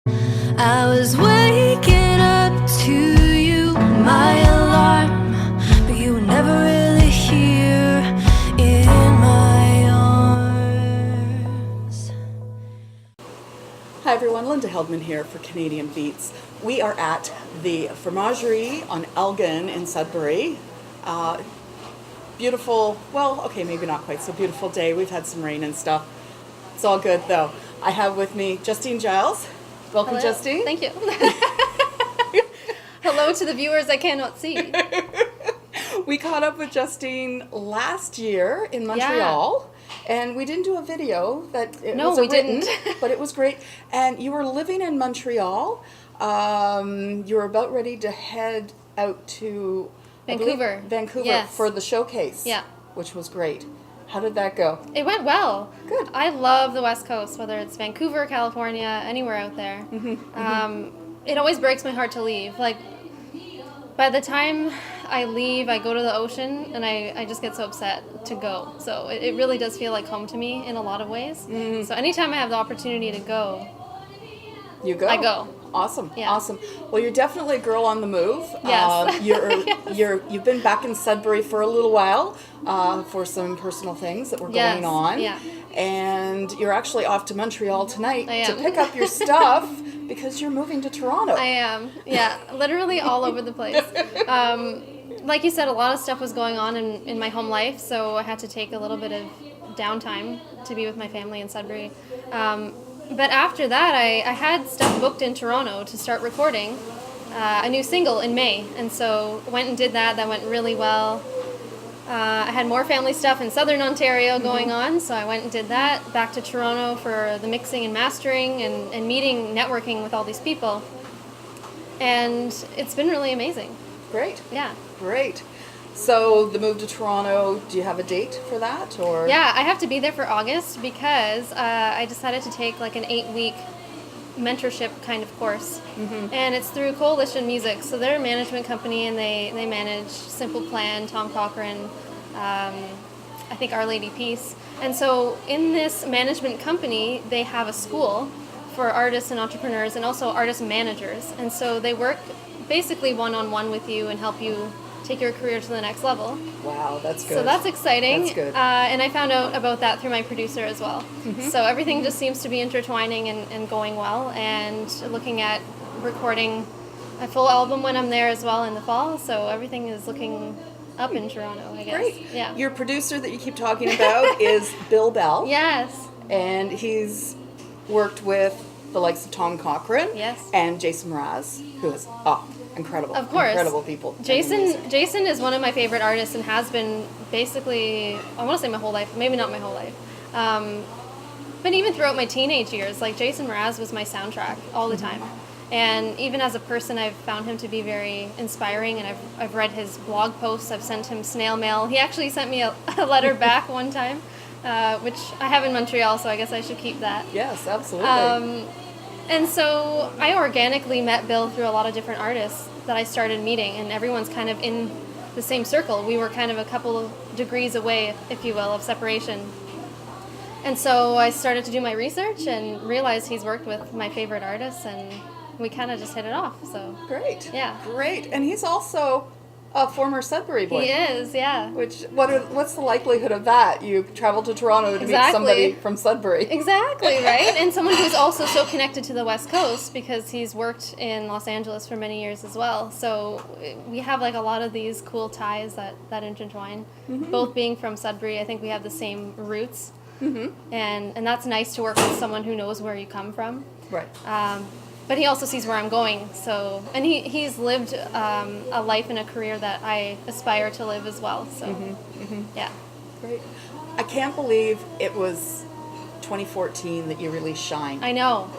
I was waking up to you, my alarm, but you were never really here in my arms. Hi everyone, Linda Heldman here for Canadian Beats. We are at the Formagerie on Elgin in Sudbury. Beautiful, well, okay, maybe not quite so beautiful day. We've had some rain and stuff. It's all good though. I have with me Justine Giles. Welcome, Hello. Justine. Thank you. Hello to the viewers I cannot see. We caught up with Justine last year in Montreal, and we didn't do a video. Didn't. But it was great. And you were living in Montreal. You were about ready to head out to Vancouver. Yes. For the showcase. Yeah. Which was great. How did that go? It went well. Good. I love the West Coast, whether it's Vancouver, California, anywhere out there. It always breaks my heart to leave. Like, by the time I leave, I go to the ocean, and I just get so upset to go. So it really does feel like home to me in a lot of ways. So anytime I have the opportunity to go, You go. I go. Awesome. Yeah. Awesome. Well, you're definitely a girl on the move. Yes. You've been back in Sudbury for a little while for some personal things that were going on. Yeah. And you're actually off to Montreal tonight I to am. pick up your stuff because you're moving to Toronto. I am. Yeah, literally all over the place. Like you said, a lot of stuff was going on in my home life, so I had to take a little bit of downtime to be with my family in Sudbury. But after that, I had stuff booked in Toronto to start recording a new single in May, and so went and did that. That went really well. I had more family stuff in Southern Ontario going on, so I went and did that. Back to Toronto for the mixing and mastering and meeting, networking with all these people. And it's been really amazing. Great. Yeah. Great. So the move to Toronto, do you have a date for that? Or Yeah, I have to be there for August because I decided to take like an 8-week mentorship kind of course. And it's through Coalition Music. So they're a management company, and they manage Simple Plan, Tom Cochrane, I think Our Lady Peace. And so in this management company, they have a school for artists and entrepreneurs and also artist managers. And so they work basically one-on-one with you and help you take your career to the next level. Wow, that's good. So that's exciting. That's good. And I found out about that through my producer as well. So everything just seems to be intertwining and going well, and looking at recording a full album when I'm there as well in the fall. So everything is looking up in Toronto, I guess. Great. Yeah. Your producer that you keep talking about is Bill Bell. Yes. And he's worked with the likes of Tom Cochrane Yes. and Jason Mraz, who is incredible. Of course. Incredible people. Jason is one of my favorite artists and has been basically, I want to say my whole life, maybe not my whole life. But even throughout my teenage years, like Jason Mraz was my soundtrack all the time. And even as a person, I've found him to be very inspiring, and I've read his blog posts. I've sent him snail mail. He actually sent me a letter back one time, which I have in Montreal, so I guess I should keep that. Yes, absolutely. And so I organically met Bill through a lot of different artists that I started meeting, and everyone's kind of in the same circle. We were kind of a couple of degrees away, if you will, of separation. And so I started to do my research and realized he's worked with my favorite artists, and we kind of just hit it off. So Great. Yeah. Great. And he's also a former Sudbury boy. He is, yeah. What's the likelihood of that? You traveled to Toronto to meet somebody from Sudbury. Exactly, right? And someone who's also so connected to the West Coast because he's worked in Los Angeles for many years as well. So we have like a lot of these cool ties that intertwine. Both being from Sudbury, I think we have the same roots. And that's nice to work with someone who knows where you come from. Right. But he also sees where I'm going. So, and he's lived a life and a career that I aspire to live as well. So, yeah. Great. I can't believe it was 2014 that you released Shine. I know.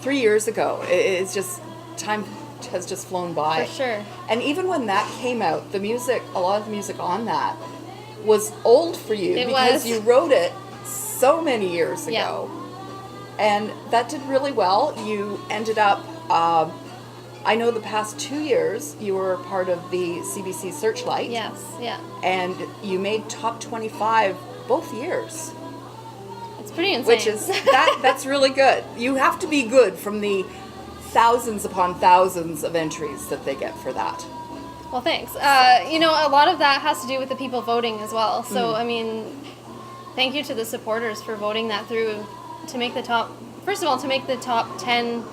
3 years ago. It's just, time has just flown by. For sure. And even when that came out, the music, a lot of the music on that was old for you because you wrote it so many years ago. And that did really well. You ended up, I know the past 2 years, you were part of the CBC Searchlight. Yes, yeah. And you made top 25 both years. It's pretty insane. Which is, that's really good. You have to be good from the thousands upon thousands of entries that they get for that. Well, thanks. You know, a lot of that has to do with the people voting as well. So, I mean, thank you to the supporters for voting that through to make the top, first of all, to make the top 10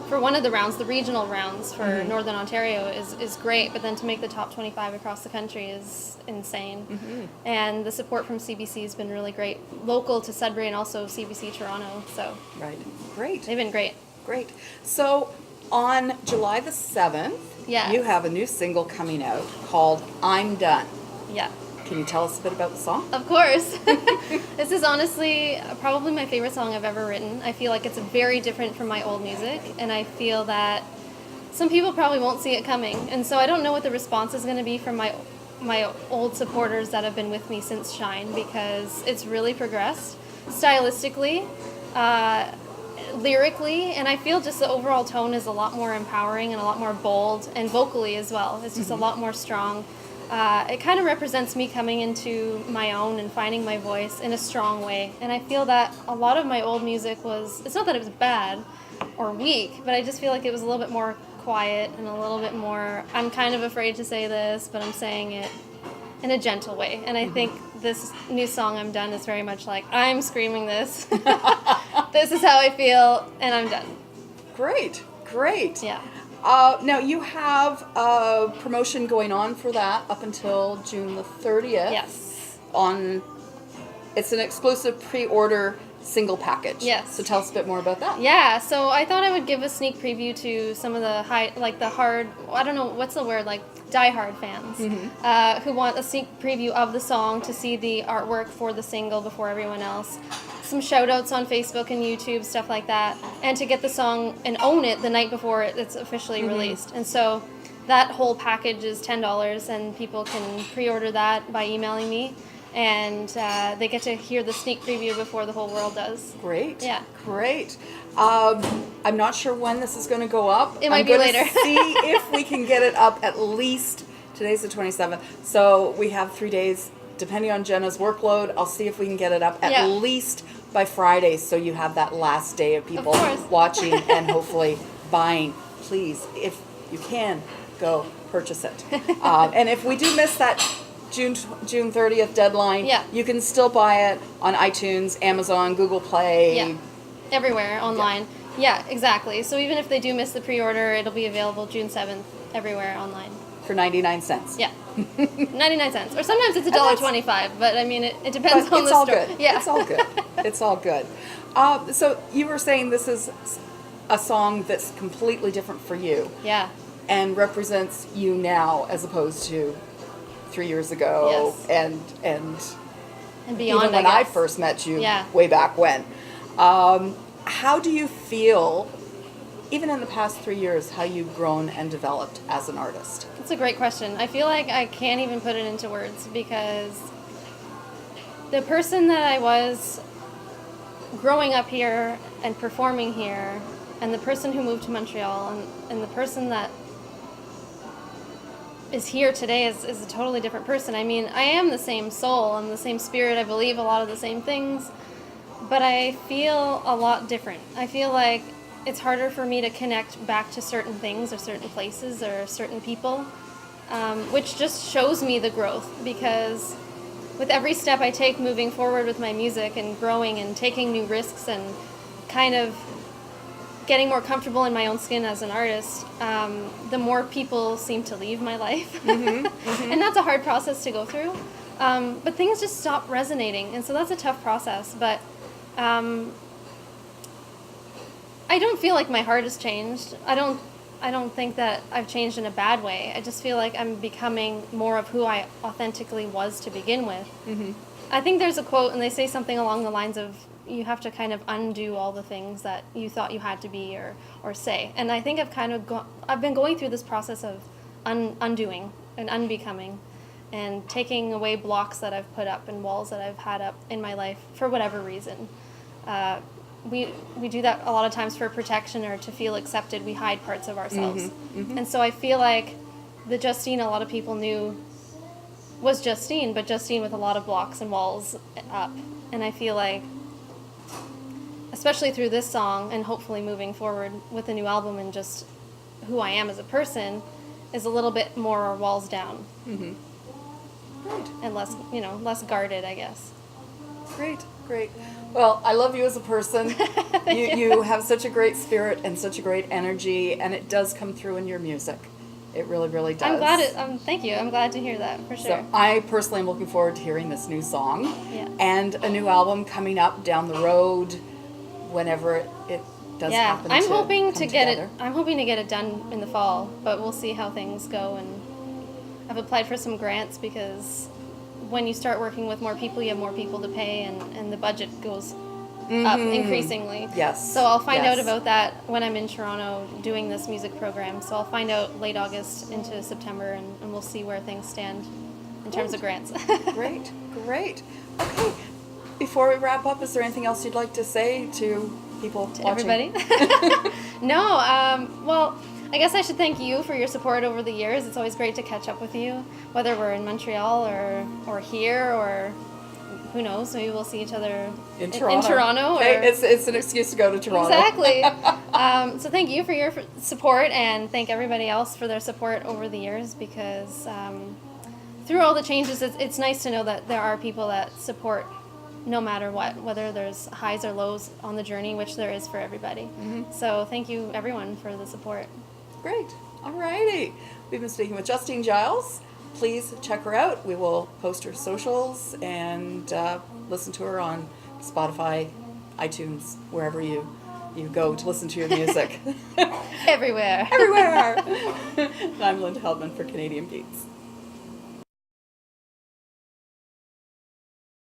for one of the rounds, the regional rounds for Northern Ontario is great, but then to make the top 25 across the country is insane. And the support from CBC has been really great, local to Sudbury and also CBC Toronto. So Right. Great. they've been great. Great. So on July the 7th, Yes. you have a new single coming out called I'm Done. Yeah. Can you tell us a bit about the song? Of course. This is honestly probably my favorite song I've ever written. I feel like it's very different from my old music, and I feel that some people probably won't see it coming. And so I don't know what the response is going to be from my old supporters that have been with me since Shine, because it's really progressed stylistically, lyrically, and I feel just the overall tone is a lot more empowering and a lot more bold, and vocally as well. It's just a lot more strong. It kind of represents me coming into my own and finding my voice in a strong way. And I feel that a lot of my old music was, it's not that it was bad or weak, but I just feel like it was a little bit more quiet and a little bit more, I'm kind of afraid to say this, but I'm saying it in a gentle way. And I think this new song, I'm Done, is very much like, I'm screaming this. This is how I feel, and I'm done. Great. Great. Yeah. Now, you have a promotion going on for that up until June the 30th. Yes. It's an exclusive pre-order single package. Yes. So tell us a bit more about that. Yeah, so I thought I would give a sneak preview to some of the hard, I don't know, what's the word, like diehard fans who want a sneak preview of the song to see the artwork for the single before everyone else. Some shout outs on Facebook and YouTube, stuff like that, and to get the song and own it the night before it's officially released. And so that whole package is $10, and people can pre-order that by emailing me, and they get to hear the sneak preview before the whole world does. Great. Yeah. Great. I'm not sure when this is going to go up. It might be later. I'm going to see if we can get it up at least, today's the 27th, so we have 3 days. Depending on Jenna's workload, I'll see if we can get it up at least by Friday, so you have that last day of people watching and hopefully buying. Please, if you can, go purchase it. And if we do miss that June 30th deadline, you can still buy it on iTunes, Amazon, Google Play. Everywhere online. Yeah, exactly. So even if they do miss the pre-order, it'll be available June 7th everywhere online. For 99 cents. Yeah. 99 cents. Or sometimes it's $1.25, but I mean, it depends on the store. Good. Yeah. It's all good. It's all good. So you were saying this is a song that's completely different for you. Yeah. And represents you now as opposed to 3 years ago. Yes. And beyond, even when I first met you way back when. How do you feel, even in the past 3 years, how you've grown and developed as an artist? That's a great question. I feel like I can't even put it into words, because the person that I was growing up here and performing here, and the person who moved to Montreal, and the person that is here today is a totally different person. I mean, I am the same soul and the same spirit. I believe a lot of the same things, but I feel a lot different. I feel like it's harder for me to connect back to certain things or certain places or certain people, which just shows me the growth, because with every step I take moving forward with my music and growing and taking new risks and kind of getting more comfortable in my own skin as an artist, the more people seem to leave my life. And that's a hard process to go through. But things just stop resonating, and so that's a tough process. But I don't feel like my heart has changed. I don't think that I've changed in a bad way. I just feel like I'm becoming more of who I authentically was to begin with. I think there's a quote, and they say something along the lines of, you have to kind of undo all the things that you thought you had to be or say. And I think I've been going through this process of undoing and unbecoming, and taking away blocks that I've put up and walls that I've had up in my life for whatever reason. We do that a lot of times for protection or to feel accepted. We hide parts of ourselves. And so I feel like the Justine a lot of people knew was Justine, but Justine with a lot of blocks and walls up. And I feel like especially through this song and hopefully moving forward with the new album and just who I am as a person, is a little bit more walls down. Mm-hmm. Great. And less, less guarded, I guess. Great. Well, I love you as a person. you have such a great spirit and such a great energy, and it does come through in your music. It really, really does. I'm glad thank you. I'm glad to hear that, for sure. So I personally am looking forward to hearing this new song. Yeah. And a new album coming up down the road whenever it does happen. I'm hoping to get together. I'm hoping to get it done in the fall, but we'll see how things go. And I've applied for some grants because when you start working with more people, you have more people to pay, and the budget goes up increasingly. Yes. So I'll find out about that when I'm in Toronto doing this music program. So I'll find out late August into September, and we'll see where things stand in terms of grants. Great. Okay. Before we wrap up, is there anything else you'd like to say to people watching? Everybody? No. Well, I guess I should thank you for your support over the years. It's always great to catch up with you, whether we're in Montreal or here, or who knows, maybe we'll see each other in Toronto. Okay, it's an excuse to go to Toronto. Exactly. So thank you for your support, and thank everybody else for their support over the years, because through all the changes, it's nice to know that there are people that support no matter what, whether there's highs or lows on the journey, which there is for everybody. Mm-hmm. So thank you, everyone, for the support. Great. All righty. We've been speaking with Justine Giles. Please check her out. We will post her socials and listen to her on Spotify, iTunes, wherever you go to listen to your music. Everywhere. I'm Linda Heldman for Canadian Beats.